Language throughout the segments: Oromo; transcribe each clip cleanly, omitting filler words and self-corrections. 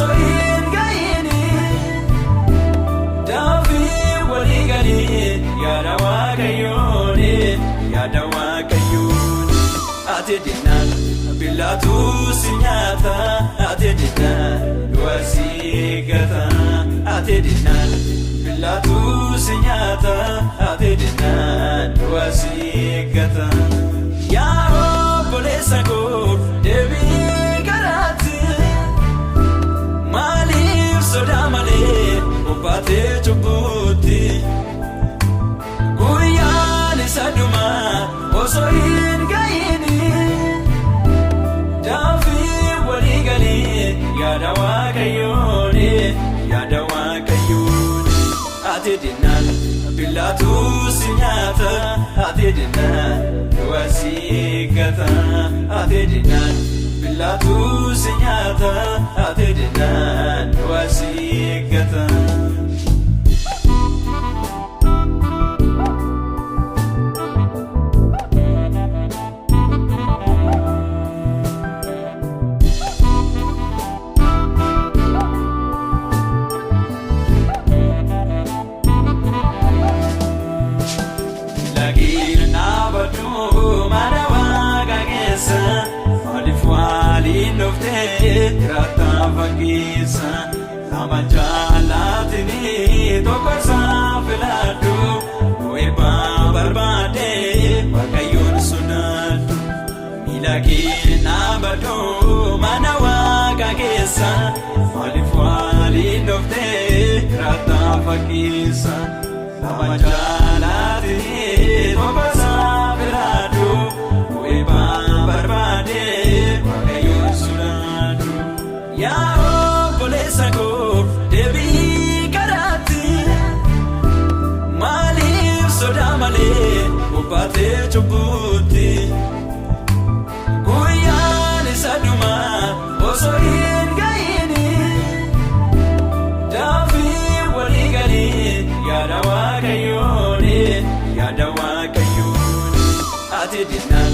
osoin gaini dafi waligani yada wakayoni ate dinan bilatu sinyata ate dinan wasigata ate dinan bilatu sinyata ate dinan wasigata ya bolesa ko devi karati mali sodamale opate chubuti kuyani saduma osoin gaini dafi waligani yada wakayoni ate dinan bilatu sinyata ate dinan wasigata ate dinan bilatu sinyata ate dinan wasigata Rata fakisa amajalatini tokosa filadu weba barbade wakayon sunadu milaki nabadu manawa kagesa malifwali dofte rata fakisa amajalatini tokosa filadu weba barbade wakayon sunadu ya bolesa ko devi karati mali sodamale upate chubuti kuyani saduma osoin gaini dafi waligani yada wakayoni ate dinan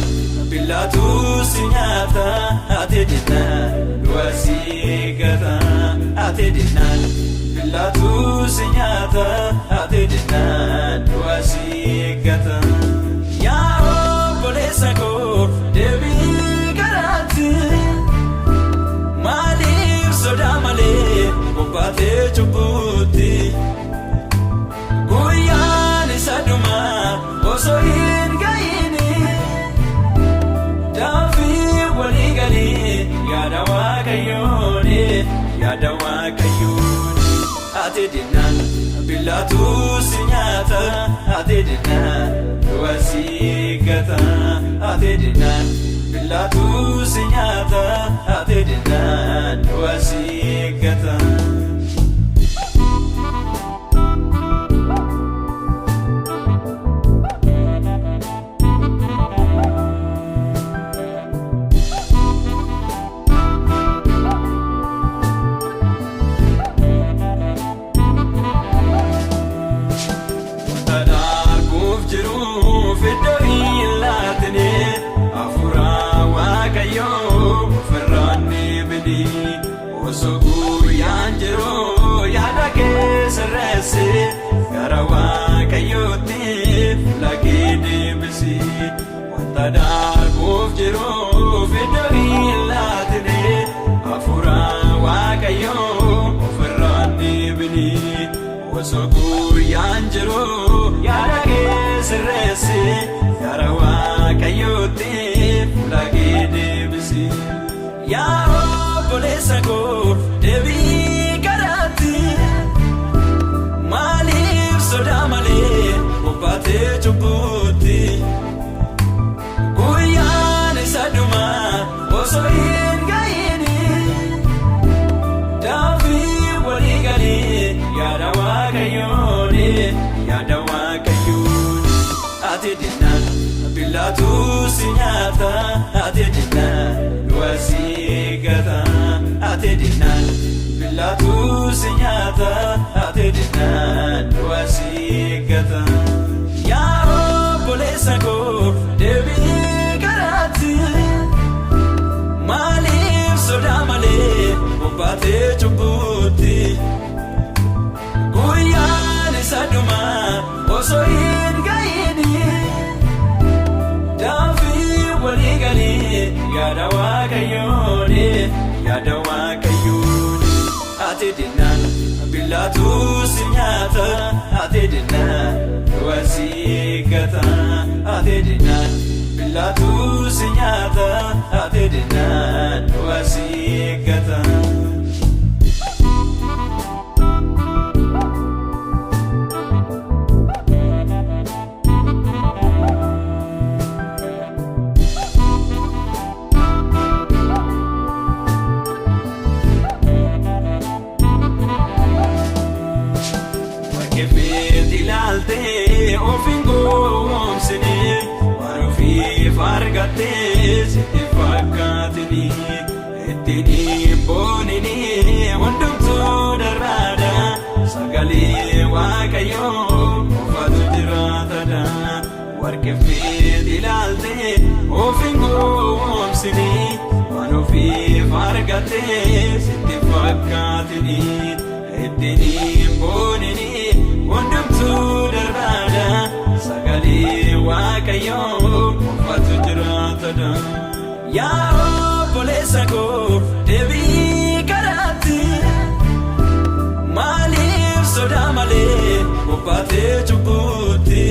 bilatu sinyata ate dinan wasigata ate dinan bilatu sinyata ate dinan wasigata ya bolesa ko devi karati mali sodamale upate chubuti kuyani saduma osoin gaini dafi waligani yada wakayoni ate dinan bilatu sinyata ate dinan wasigata ate dinan bilatu sinyata ate dinan wasigata Tadar bufjiro fidari latne afura wakayo ofrani bini wasogur yanjiro yarake sirese yarawa kayote lagide bisi ya bolesa ko devi karati mali sodamale upate chubuti saduma osoin gaini dafi waligani yada wakayoni ate dinan bilatu sinyata ate dinan wasigata ate dinan bilatu sinyata ate dinan wasigata ya bolesa ko devi mali sodamale bobbaatee cubbuutti guyyaan isa dhumaa osoo hin ga'iini daafii walii galee yaada Waaqayyooni ati dinnaan billaatu si nyaata ati dinnaan du'a si gata ati dinnaan billaatu si nyaata ati dinnaan du'a si gata. Ofin goomsine waan ofiif argattee sitti fakkaatini ittiin boonini hundumtuu darbaadha sagalee Waaqayyoo qofatu jiraatadha warqeeffeet ilaaltee ofin goomsine waan ofiif argattee sitti fakkaatini ittiin boonini hundumtuu darbaadha sagalee Waaqayyoo qofatu jiraatadha. Yaa obboleessa koo deebii karaatti maaliif sodaa malee bobbaatee cubbuutti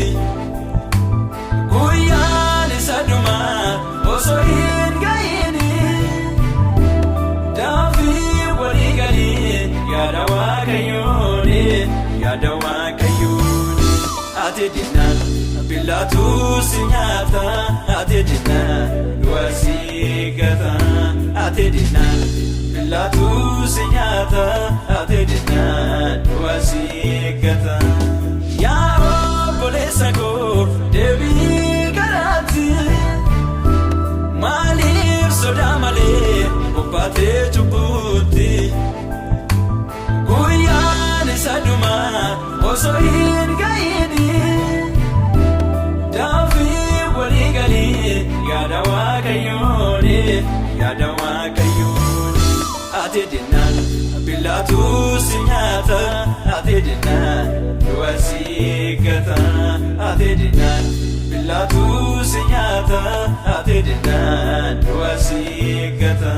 guyyaan isa dhumaa osoo hin ga'iini daafii walii galee yaada Waaqayyooni ati dinnaan billaatu si nyaata ati dinnaan du'a si gata ati dinnaan billaatu si nyaata ati dinnaan du'a si gata. Yaa obboleessa koo deebii karaatti maaliif sodaa malee bobbaatee cubbuutti guyyaan isa dhumaa osoo hin ga'iini daafii walii galee yaada Waaqayyooni ati dinnaan billaatu si nyaata ati dinnaan du'a si gata ati dinnaan billaatu si nyaata ati dinnaan du'a si gata.